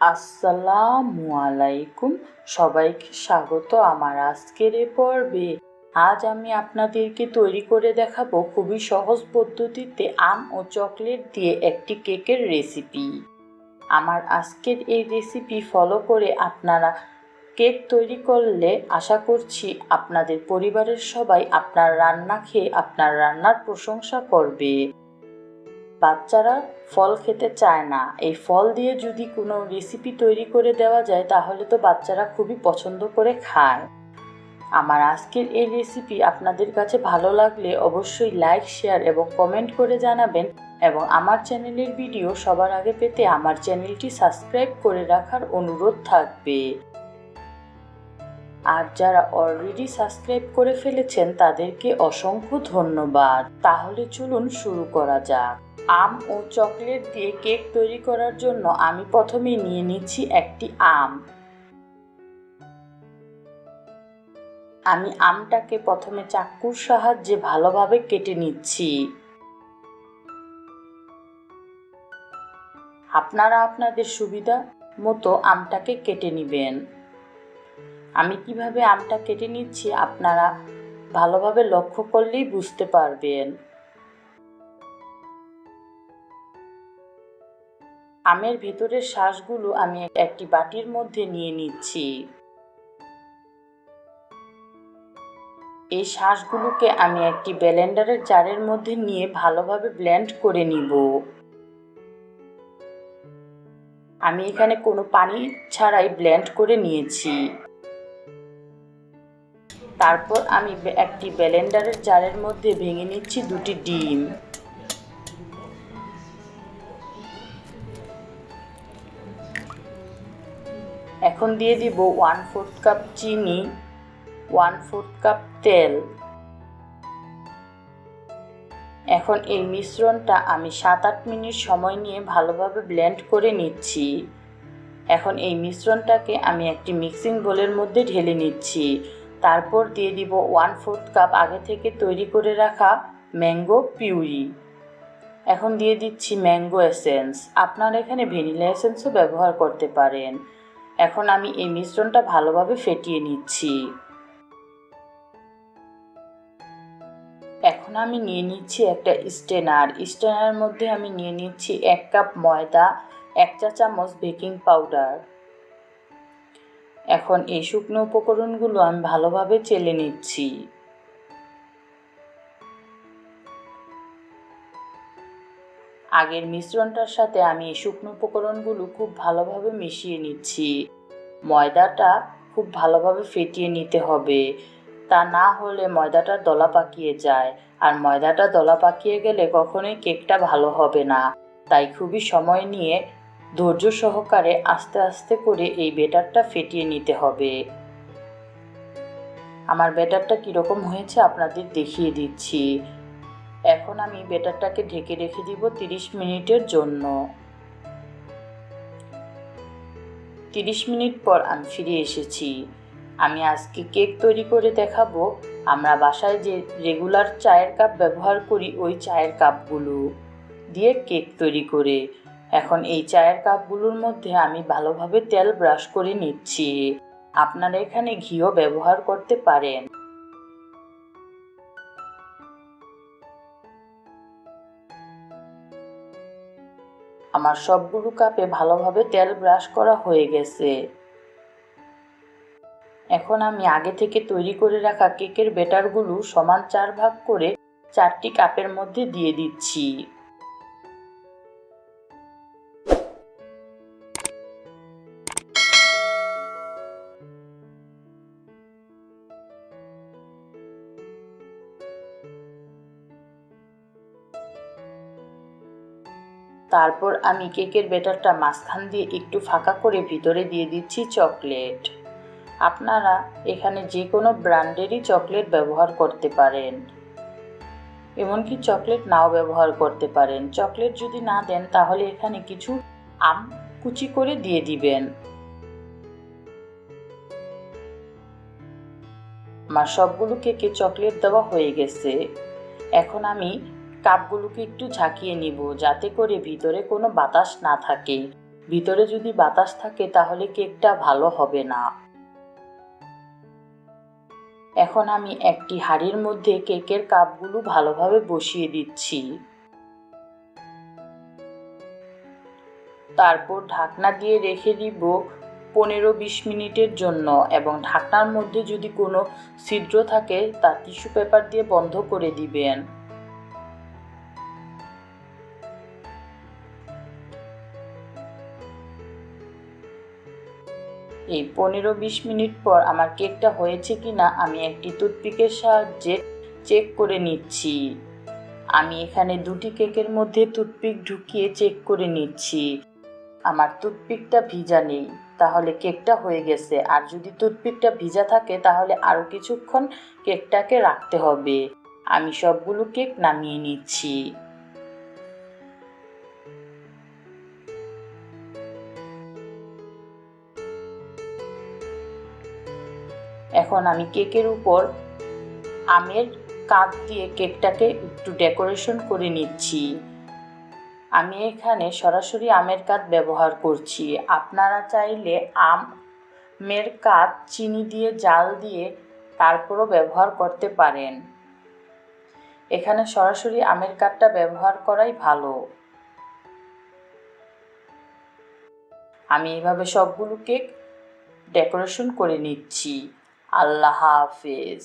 আসসালামু আলাইকুম, সবাইকে স্বাগত আমার আজকের এই পর্বে। আজ আমি আপনাদেরকে তৈরি করে দেখাবো খুবই সহজ পদ্ধতিতে আম ও চকলেট দিয়ে একটি কেকের রেসিপি। আমার আজকের এই রেসিপি ফলো করে আপনারা কেক তৈরি করলে আশা করছি আপনাদের পরিবারের সবাই আপনার রান্না খেয়ে আপনার রান্নার প্রশংসা করবে। বাচ্চারা ফল খেতে চায় না, এই ফল দিয়ে যদি কোনো রেসিপি তৈরি করে দেওয়া যায় তাহলে তো বাচ্চারা খুবই পছন্দ করে খায়। আমার আজকের এই রেসিপি আপনাদের কাছে ভালো লাগলে অবশ্যই লাইক, শেয়ার এবং কমেন্ট করে জানাবেন এবং আমার চ্যানেলের ভিডিও সবার আগে পেতে আমার চ্যানেলটি সাবস্ক্রাইব করে রাখার অনুরোধ থাকবে। আর যারা অলরেডি সাবস্ক্রাইব করে ফেলেছেন তাদেরকে অসংখ্য ধন্যবাদ। তাহলে চলুন শুরু করা যাক। আম ও চকলেট দিয়ে কেক তৈরি করার জন্য আমি প্রথমে নিয়ে নিচ্ছি একটি আম। আমি আমটাকে প্রথমে চাকুর সাহায্যে ভালোভাবে কেটে নিচ্ছি। আপনারা আপনাদের সুবিধা মতো আমটাকে কেটে নেবেন। আমি কিভাবে আমটা কেটে নিচ্ছি আপনারা ভালোভাবে লক্ষ্য করলেই বুঝতে পারবেন। আমের ভেতরের শাঁসগুলো আমি একটি বাটির মধ্যে নিয়ে নিচ্ছি। এই শাঁসগুলোকে আমি একটি ব্লেন্ডারের জারের মধ্যে নিয়ে ভালোভাবে ব্লেন্ড করে নিব। আমি এখানে কোনো পানি ছাড়াই ব্লেন্ড করে নিয়েছি। তারপর আমি একটি ব্লেন্ডারের জারের মধ্যে ভেঙে নিচ্ছি দুটি ডিম। এখন দিয়ে দিব 1/4 কাপ চিনি, 1/4 কাপ তেল। এখন এই মিশ্রণটা আমি 7-8 মিনিট সময় নিয়ে ভালোভাবে ব্লেন্ড করে নিচ্ছি। এখন এই মিশ্রণটাকে আমি একটি মিক্সিং বোলের মধ্যে ঢেলে নিচ্ছি। তারপর দিয়ে দিব 1/4 কাপ আগে থেকে তৈরি করে রাখা ম্যাঙ্গো পিউরি। এখন দিয়ে দিচ্ছি ম্যাঙ্গো এসেন্স, আপনারা এখানে ভ্যানিলা এসেন্সও ব্যবহার করতে পারেন। এখন আমি এই মিশ্রণটা ভালোভাবে ফেটিয়ে নিচ্ছি। এখন আমি নিয়ে নিচ্ছি একটা স্ট্রেনারের মধ্যে আমি নিয়ে নিচ্ছি 1 কাপ ময়দা, 1 চা চামচ বেকিং পাউডার। এখন এই শুকনো উপকরণগুলো আমি ভালোভাবে চেলে নিচ্ছি। আগের মিশ্রণটার সাথে আমি এই শুকনো উপকরণগুলো খুব ভালোভাবে মিশিয়ে নিচ্ছি। ময়দাটা খুব ভালোভাবে ফেটিয়ে নিতে হবে, তা না হলে ময়দাটা দলা পাকিয়ে যায়, আর ময়দাটা দলা পাকিয়ে গেলে কখনোই কেকটা ভালো হবে না। তাই খুবই সময় নিয়ে ধৈর্য সহকারে আস্তে আস্তে করে এই ব্যাটারটা ফেটিয়ে নিতে হবে। আমার ব্যাটারটা কীরকম হয়েছে আপনাদের দেখিয়ে দিচ্ছি। এখন আমি ব্যাটারটাকে ঢেকে রেখে দিব 30 মিনিটের জন্য। 30 মিনিট পর আমি ফিরে এসেছি। আমি আজকে কেক তৈরি করে দেখাবো। আমরা বাসায় যে রেগুলার চায়ের কাপ ব্যবহার করি ওই চায়ের কাপগুলো দিয়ে কেক তৈরি করে। এখন এই চায়ের কাপগুলোর মধ্যে আমি ভালোভাবে তেল ব্রাশ করে নিচ্ছি। আপনারা এখানে ঘিও ব্যবহার করতে পারেন। আমার সবগুলো কাপে ভালোভাবে তেল ব্রাশ করা হয়ে গেছে। এখন আমি আগে থেকে তৈরি করে রাখা কেকের ব্যাটারগুলো সমান 4 ভাগ করে 4টি কাপের মধ্যে দিয়ে দিচ্ছি। তারপর আমি কেকের ব্যাটারটা মাঝখান দিয়ে একটু ফাঁকা করে ভিতরে দিয়ে দিচ্ছি চকলেট। আপনারা এখানে যে কোনো ব্র্যান্ডেরই চকলেট ব্যবহার করতে পারেন, এমনকি চকলেট নাও ব্যবহার করতে পারেন। চকলেট যদি না দেন তাহলে এখানে কিছু আম কুচি করে দিয়ে দিবেন। আমার সবগুলো কেকে চকলেট দেওয়া হয়ে গেছে। এখন আমি কাপগুলোকে একটু ঝাঁকিয়ে নিব যাতে করে ভিতরে কোনো বাতাস না থাকে। ভিতরে যদি বাতাস থাকে তাহলে কেকটা ভালো হবে না। এখন আমি একটি হাঁড়ির মধ্যে কেকের কাপগুলো ভালোভাবে বসিয়ে দিচ্ছি। তারপর ঢাকনা দিয়ে রেখে দিব 15-20 মিনিটের জন্য, এবং ঢাকনার মধ্যে যদি কোনো ছিদ্র থাকে তা টিস্যু পেপার দিয়ে বন্ধ করে দিবেন। এই 15-20 মিনিট পর আমার কেকটা হয়েছে কিনা আমি একটি টুথপিকের সাহায্যে চেক করে নিচ্ছি। আমি এখানে দুটি কেকের মধ্যে টুথপিক ঢুকিয়ে চেক করে নিচ্ছি। আমার টুথপিকটা ভিজা নেই, তাহলে কেকটা হয়ে গেছে। আর যদি টুথপিকটা ভিজা থাকে তাহলে আরও কিছুক্ষণ কেকটাকে রাখতে হবে। আমি সবগুলো কেক নামিয়ে নিচ্ছি। এখন আমি কেকের উপর আমের কাপ দিয়ে কেকটাকে একটু ডেকোরেশন করে নিচ্ছি। আমি এখানে সরাসরি আমের কাপ ব্যবহার করছি। আপনারা চাইলে আমের কাপ চিনি দিয়ে জাল দিয়ে তারপরও ব্যবহার করতে পারেন। এখানে সরাসরি আমের কাপটা ব্যবহার করাই ভালো। আমি এভাবে সবগুলো কেক ডেকোরেশন করে নিচ্ছি। আল্লাহ হাফেজ।